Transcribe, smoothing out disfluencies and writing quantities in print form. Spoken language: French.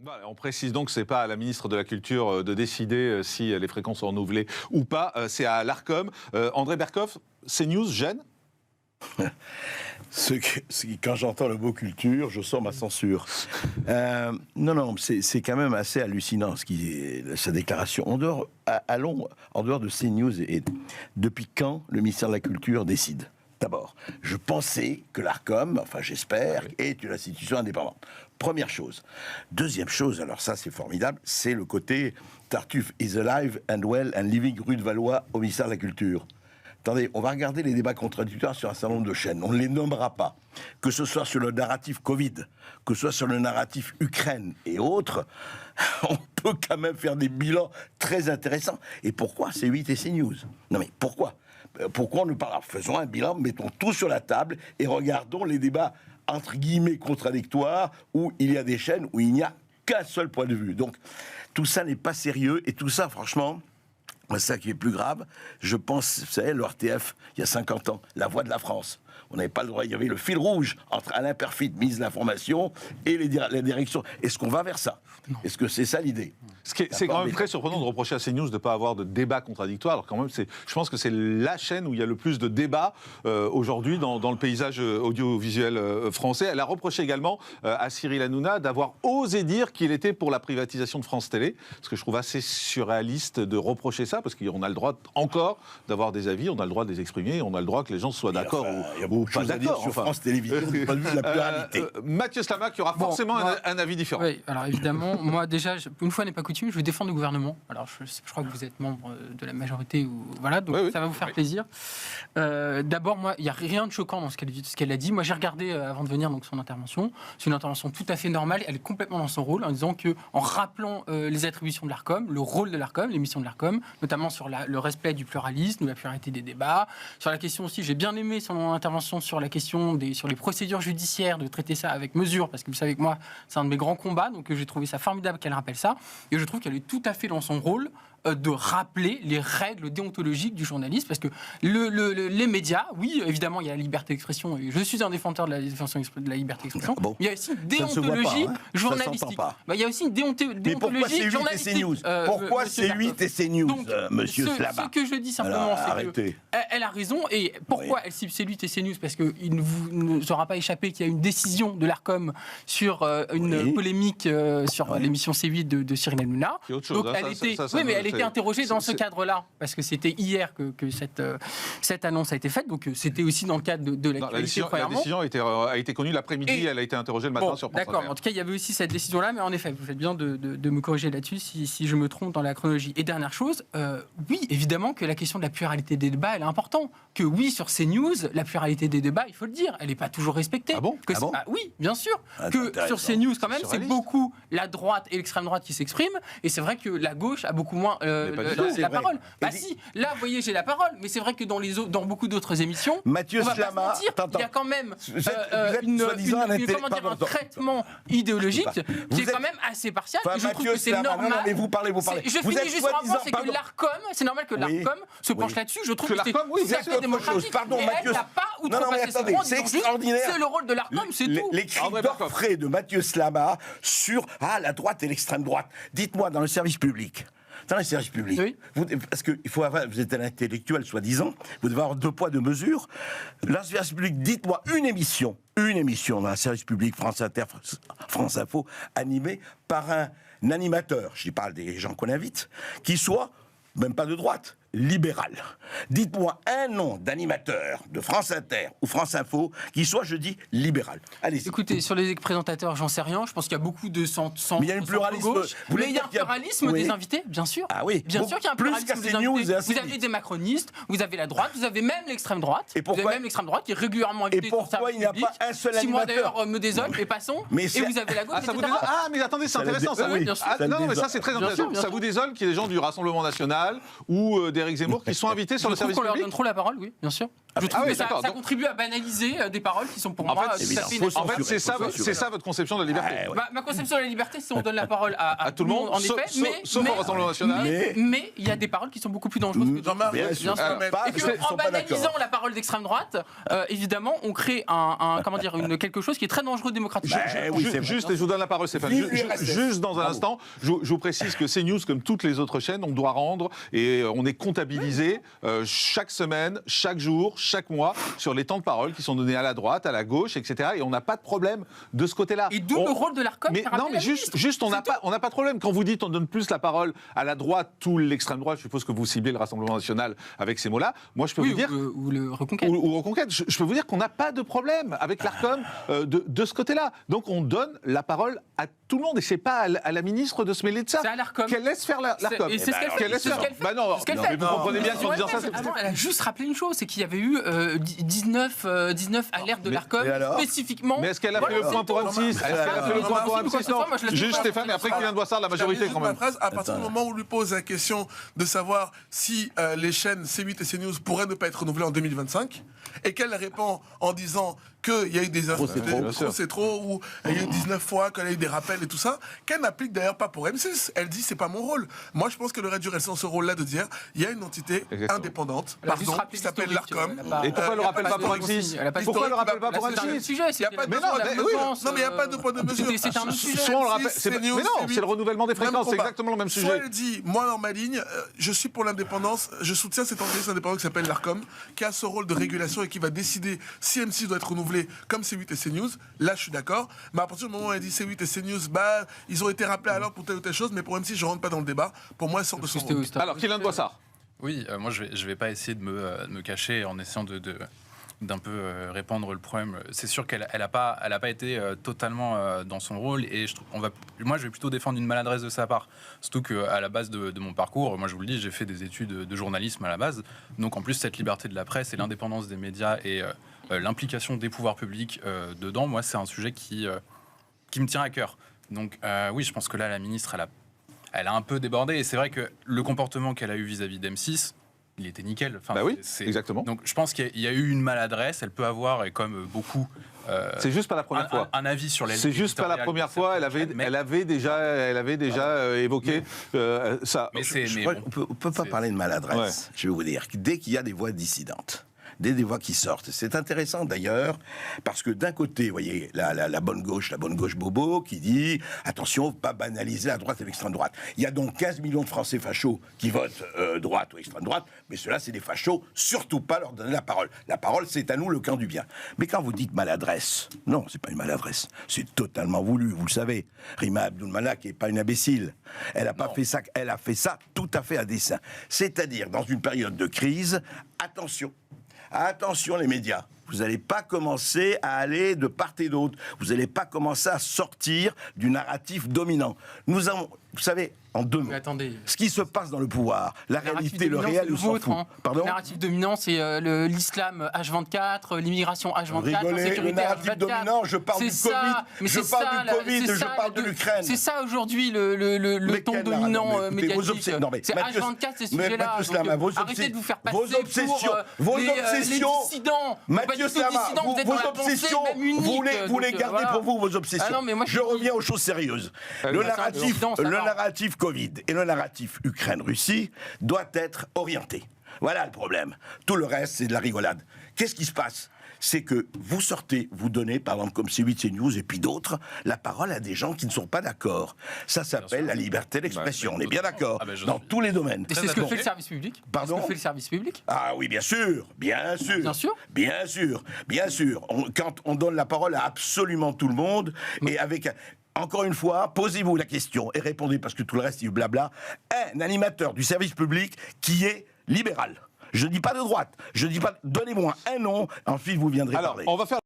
Voilà, on précise donc que ce n'est pas à la ministre de la Culture de décider si les fréquences sont renouvelées ou pas, c'est à l'Arcom. André Berkoff, CNews gêne ? Quand j'entends le mot culture, je sens ma censure. Non, c'est quand même assez hallucinant sa déclaration. Allons en dehors de CNews. Et depuis quand le ministère de la Culture décide ? D'abord, je pensais que l'Arcom, enfin j'espère, est une institution indépendante. Première chose. Deuxième chose, alors ça c'est formidable, c'est le côté Tartuffe is alive and well and living rue de Valois au ministère de la Culture. Attendez, on va regarder les débats contradictoires sur un certain nombre de chaînes. On ne les nommera pas. Que ce soit sur le narratif Covid, que ce soit sur le narratif Ukraine et autres, on peut quand même faire des bilans très intéressants. Et pourquoi C8 et CNews ? Non mais pourquoi ? Pourquoi on ne parle pas ? Faisons un bilan, mettons tout sur la table et regardons les débats entre guillemets contradictoires où il y a des chaînes où il n'y a qu'un seul point de vue. Donc tout ça n'est pas sérieux et tout ça, franchement... C'est ça qui est plus grave. Je pense, vous savez, l'ORTF, il y a 50 ans, la voix de la France. On n'avait pas le droit, il y avait le fil rouge entre Alain Peyrefitte, ministre de l'Information, et la direction. Est-ce qu'on va vers ça ? Est-ce que c'est ça l'idée ? C'est quand même très surprenant de reprocher à CNews de ne pas avoir de débat contradictoire. Alors quand même, je pense que c'est la chaîne où il y a le plus de débats aujourd'hui dans le paysage audiovisuel français. Elle a reproché également à Cyril Hanouna d'avoir osé dire qu'il était pour la privatisation de France Télé, ce que je trouve assez surréaliste de reprocher ça, parce qu'on a le droit encore d'avoir des avis, on a le droit de les exprimer, on a le droit que les gens soient d'accord ou pas d'accord. Sur France Télévisions, du point de vue de la pluralité. Mathieu Slama, qui aura forcément un avis différent. Oui, alors évidemment, moi déjà, une fois n'est pas coutume, je vais défendre le gouvernement. Alors je crois que vous êtes membre de la majorité, voilà, donc ça va vous faire plaisir. D'abord, moi, il n'y a rien de choquant dans ce qu'elle a dit. Moi, j'ai regardé avant de venir donc, son intervention. C'est une intervention tout à fait normale. Elle est complètement dans son rôle, en disant en rappelant les attributions de l'Arcom, le rôle de l'Arcom, les missions de l'Arcom, notamment sur le respect du pluralisme, de la pluralité des débats. Sur la question aussi, j'ai bien aimé son intervention sur la question sur les procédures judiciaires, de traiter ça avec mesure, parce que vous savez que moi, c'est un de mes grands combats, donc j'ai trouvé ça formidable qu'elle rappelle ça. Et je trouve qu'elle est tout à fait dans son rôle de rappeler les règles déontologiques du journaliste, parce que les médias, oui, évidemment, il y a la liberté d'expression, et je suis un défenseur de la liberté d'expression, mais il y a aussi une déontologie journalistique. Il y a aussi une déontologie journalistique. Pourquoi C8 et CNews, monsieur Slama ? Ce que je dis simplement, c'est qu'elle a raison, et pourquoi elle cible C8 et CNews ? Parce qu'il ne vous aura pas échappé qu'il y a une décision de l'Arcom sur une polémique sur l'émission C8 de Cyril Hanouna. Donc elle était interrogée dans ce cadre-là, parce que c'était hier que cette annonce a été faite, donc c'était aussi dans le cadre de l'actualité. La décision a été connue l'après-midi, elle a été interrogée le matin sur France Inter. D'accord, en tout cas, il y avait aussi cette décision-là, mais en effet, vous faites bien de me corriger là-dessus si je me trompe dans la chronologie. Et dernière chose, oui, évidemment que la question de la pluralité des débats, elle est importante. Que oui, sur CNews, la pluralité des débats, il faut le dire, elle n'est pas toujours respectée. Ah bon ? Oui, bien sûr. Que sur CNews, quand même, c'est beaucoup la droite et l'extrême droite qui s'expriment, et c'est vrai que la gauche a beaucoup moins la parole. Si, là, vous voyez, j'ai la parole, mais c'est vrai que dans beaucoup d'autres émissions, Mathieu Slama, il y a quand même un traitement idéologique qui est quand même assez partial. Et je trouve que c'est normal. Non, mais vous parlez. Je finis juste sur un point, c'est que l'Arcom, c'est normal que l'Arcom se penche là-dessus. Je trouve que c'est assez démocratique. Pardon, Mathieu. Elle n'a pas outrepassé ses droits. C'est extraordinaire. C'est le rôle de l'Arcom, c'est tout. Les cris d'orfraie de Mathieu Slama sur la droite et l'extrême droite. Dites-moi, dans le service public. Dans les services publics, parce que vous êtes un intellectuel soi-disant, vous devez avoir 2 poids 2 mesures. Dans le service public, dites-moi une émission dans un service public, France Inter, France Info, animée par un animateur, je parle des gens qu'on invite, qui soit, même pas de droite, libéral. Dites-moi un nom d'animateur de France Inter ou France Info qui soit, je dis, libéral. Allez-y. Écoutez, sur les présentateurs, j'en sais rien. Je pense qu'il y a beaucoup de centres mais il y a un pluralisme. Mais il y a un pluralisme des invités, bien sûr. Ah oui. Bien sûr qu'il y a un pluralisme des invités. Vous avez des macronistes, vous avez la droite, vous avez même l'extrême droite. Et pourquoi vous avez même l'extrême droite qui est régulièrement invitée. Et pourquoi il n'y a pas un seul animateur ? Si moi d'ailleurs me désole, mais passons. Et vous avez la gauche, etc. Mais attendez, c'est intéressant ça. Oui, bien sûr. Non, mais ça c'est très intéressant. Ça vous désole qu'il y ait des gens du Rassemblement National ou des Éric Zemmour qui sont invités sur le service qu'on leur public. donne trop la parole, oui, bien sûr. Je trouve que ça contribue à banaliser des paroles qui sont pour moi en fait, c'est ça votre conception de la liberté. Ma conception de la liberté, c'est qu'on donne la parole à tout le monde, en effet, sauf au Rassemblement national. Mais il y a des paroles qui sont beaucoup plus dangereuses que d'autres. Bien sûr. Et qu'en banalisant la parole d'extrême droite, évidemment, on crée quelque chose qui est très dangereux démocratiquement. Juste, et je vous donne la parole, Stéphane. Juste dans un instant, je vous précise que CNews, comme toutes les autres chaînes, on doit rendre et on est comptabilisé chaque semaine, chaque jour, chaque mois sur les temps de parole qui sont donnés à la droite, à la gauche, etc. Et on n'a pas de problème de ce côté-là. Et d'où le rôle de l'ARCOM. Mais juste, on n'a pas de problème. Quand vous dites on donne plus la parole à la droite ou l'extrême droite, je suppose que vous ciblez le Rassemblement national avec ces mots-là. Moi, je peux vous dire ou le Reconquête. Ou Reconquête. Je peux vous dire qu'on n'a pas de problème avec l'ARCOM de ce côté-là. Donc on donne la parole à tout le monde et c'est pas à la ministre de se mêler de ça. C'est à l'ARCOM. Qu'elle laisse faire l'ARCOM. Et c'est ce qu'elle fait. Bah non, mais vous comprenez bien qu'en disant ça, elle a juste rappelé une chose, c'est qu'il y avait eu 19 alertes de l'ARCOM spécifiquement. Mais est-ce qu'elle a fait le point pour M6 Est-ce qu'elle a fait le point pour M6 Juste Stéphane, et après Kylian Boissard, la majorité quand même. À partir du moment où on lui pose la question de savoir si les chaînes C8 et CNews pourraient ne pas être renouvelées en 2025, et qu'elle répond en disant qu'il y a eu des c'est trop, ou il y a eu 19 fois, qu'il y a eu des rappels et tout ça, qu'elle n'applique d'ailleurs pas pour M6. Elle dit c'est pas mon rôle. Moi je pense qu'elle aurait dû rester dans ce rôle-là de dire il y a une entité indépendante, qui s'appelle l'ARCOM. Et pourquoi elle ne le rappelle pas pour M6 Pourquoi elle ne le rappelle pas pour M6 C'est un sujet. Mais non, mais il n'y a pas de point de mesure. C'est un autre sujet. Mais non, c'est le renouvellement des fréquences, c'est exactement le même sujet. Soit elle dit, moi dans ma ligne, je suis pour l'indépendance, je soutiens cet organisme indépendant qui s'appelle l'ARCOM, qui a ce rôle de régulation et qui va décider si M6 doit être renouvelé comme C8 et CNews. Là, je suis d'accord. Mais à partir du moment où elle dit C8 et CNews, ils ont été rappelés à l'ordre pour telle ou telle chose, mais pour M6, je rentre pas dans le débat. Pour moi, elles sortent de son rôle. Alors, Kylian Boissard. Oui, moi je vais pas essayer de me cacher en essayant d'un peu répandre le problème. C'est sûr qu'elle a pas été totalement dans son rôle et moi je vais plutôt défendre une maladresse de sa part. Surtout qu'à la base de mon parcours, moi je vous le dis, j'ai fait des études de journalisme à la base. Donc en plus cette liberté de la presse et l'indépendance des médias et l'implication des pouvoirs publics dedans, moi c'est un sujet qui me tient à cœur. Donc oui, je pense que là la ministre elle a un peu débordé et c'est vrai que le comportement qu'elle a eu vis-à-vis d'M6, il était nickel. Enfin, oui, exactement. Donc je pense qu'il y a eu une maladresse, elle peut avoir, et comme beaucoup... c'est juste pas la première fois. Un avis sur les... C'est juste pas la première fois, elle avait déjà évoqué ça. Mais on peut pas parler de maladresse, ouais. Je vais vous dire. Dès qu'il y a des voix dissidentes, des voix qui sortent. C'est intéressant d'ailleurs, parce que d'un côté, vous voyez, la bonne gauche bobo, qui dit attention, pas banaliser la droite et l'extrême droite. Il y a donc 15 millions de Français fachos qui votent droite ou extrême droite, mais ceux-là, c'est des fachos, surtout pas leur donner la parole. La parole, c'est à nous le camp du bien. Mais quand vous dites maladresse, non, c'est pas une maladresse, c'est totalement voulu, vous le savez. Rima Abdul-Malak n'est pas une imbécile. Elle a pas fait ça, elle a fait ça tout à fait à dessein. C'est-à-dire, dans une période de crise, attention les médias, vous n'allez pas commencer à aller de part et d'autre, vous n'allez pas commencer à sortir du narratif dominant. Nous avons, vous savez, en deux mots, ce qui se passe dans le pouvoir, la réalité, le réel, nous s'en fout. Pardon ? Le narratif dominant, c'est l'islam H24, l'immigration H24, rigolez, le narratif H24. Dominant, je parle du Covid, je parle de l'Ukraine. C'est ça aujourd'hui le ton dominant médiatique. C'est H24, ces sujets-là. Arrêtez de vous faire passer pour les dissidents. Mathieu Slama, vos obsessions, vous les gardez pour vous, vos obsessions. Je reviens aux choses sérieuses. Le narratif Covid et le narratif Ukraine-Russie doit être orienté. Voilà le problème. Tout le reste, c'est de la rigolade. Qu'est-ce qui se passe ? C'est que vous sortez, vous donnez, par exemple comme C8, CNews et puis d'autres, la parole à des gens qui ne sont pas d'accord. Ça s'appelle la liberté d'expression. On est bien d'accord, dans tous les domaines. Et c'est ce que fait le service public. Pardon ? C'est ce que fait le service public. Ah oui, bien sûr. Quand on donne la parole à absolument tout le monde, et avec... Encore une fois, posez-vous la question et répondez, parce que tout le reste, il blabla. Un animateur du service public qui est libéral. Je ne dis pas de droite. Je ne dis pas... Donnez-moi un nom, ensuite vous viendrez parler. On va faire...